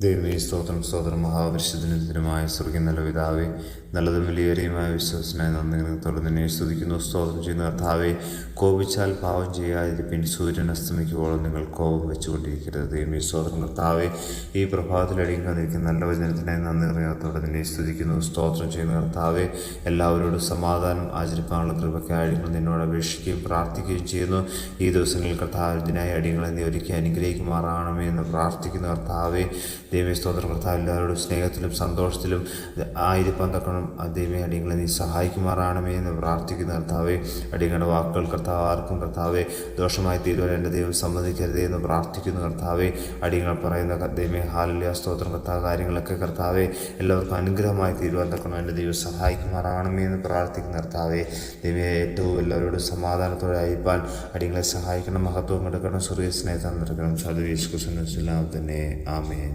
ദൈവമേ സ്തോത്രം സ്തോത്രം മഹാപരിശുദ്ധനുമായ സ്വർഗീയ നല്ല പിതാവേ, നല്ലതും വലിയേറിയുമായ വിശ്വാസനായ നന്ദിത്തോടെ നിന്നെ സ്തുതിക്കുന്നു. സ്തോത്രം ചെയ്യുന്ന കർത്താവേ, കോപിച്ചാൽ പാവം ചെയ്യാതിരിപ്പിൻ, സൂര്യൻ അസ്തമിക്കുമ്പോൾ നിങ്ങൾ കോപം വെച്ചുകൊണ്ടിരിക്കരുത്. ദൈവമേ സ്തോത്രം കർത്താവേ, ഈ പ്രഭാതത്തിൽ അടിയുന്നിരിക്കുന്ന നല്ല വചനത്തിനായി നന്ദിത്തോടെ നിന്നെ സ്തുതിക്കുന്നു. സ്തോത്രം ചെയ്യുന്ന കർത്താവേ, എല്ലാവരോടും സമാധാനം ആചരിക്കാനുള്ള കൃപയ്ക്കായി അടിയങ്ങൾ നിന്നോട് അപേക്ഷിക്കുകയും പ്രാർത്ഥിക്കുകയും ചെയ്യുന്നു. ഈ ദിവസങ്ങളിൽ കർത്താവ് ഇതിനായി അടിയങ്ങളെ നീ ഒരുക്കി അനുഗ്രഹിക്കുമാറാണമേ എന്ന് പ്രാർത്ഥിക്കുന്ന കർത്താവേ, ദൈവമേ സ്തോത്രം കർത്താവ്, എല്ലാവരോടും സ്നേഹത്തിലും സന്തോഷത്തിലും ആയിരിക്കാൻ തക്കണം ദൈവമേ അടിയങ്ങളെ നീ സഹായിക്കുമാറാണമേ എന്ന് പ്രാർത്ഥിക്കുന്ന കർത്താവേ, അടിയങ്ങളുടെ വാക്കുകൾ കർത്താവ് ആർക്കും കർത്താവെ ദോഷമായി തീരുവാൻ എൻ്റെ ദൈവം സമ്മതിക്കരുതേ എന്ന് പ്രാർത്ഥിക്കുന്ന കർത്താവെ, അടിയങ്ങൾ പറയുന്ന ദൈവമേ ഹല്ലേലൂയ സ്തോത്രം കർത്താവ്, കാര്യങ്ങളൊക്കെ കർത്താവെ എല്ലാവർക്കും അനുഗ്രഹമായി തീരുവാൻ തക്കണം എൻ്റെ ദൈവം സഹായിക്കുമാറാണമേ എന്ന് പ്രാർത്ഥിക്കുന്ന കർത്താവെ, ദൈവമേ ഏറ്റവും എല്ലാവരോടും സമാധാനത്തോടെ അയപ്പാൻ അടിയങ്ങളെ സഹായിക്കണം. മഹത്വം കൊടുക്കണം, സ്വർഗീയ സ്നേഹം നിറക്കണം. സാധു യേശു ക്രിസ്തുവിൻ നാമത്തിൽ തന്നെ ആമേൻ.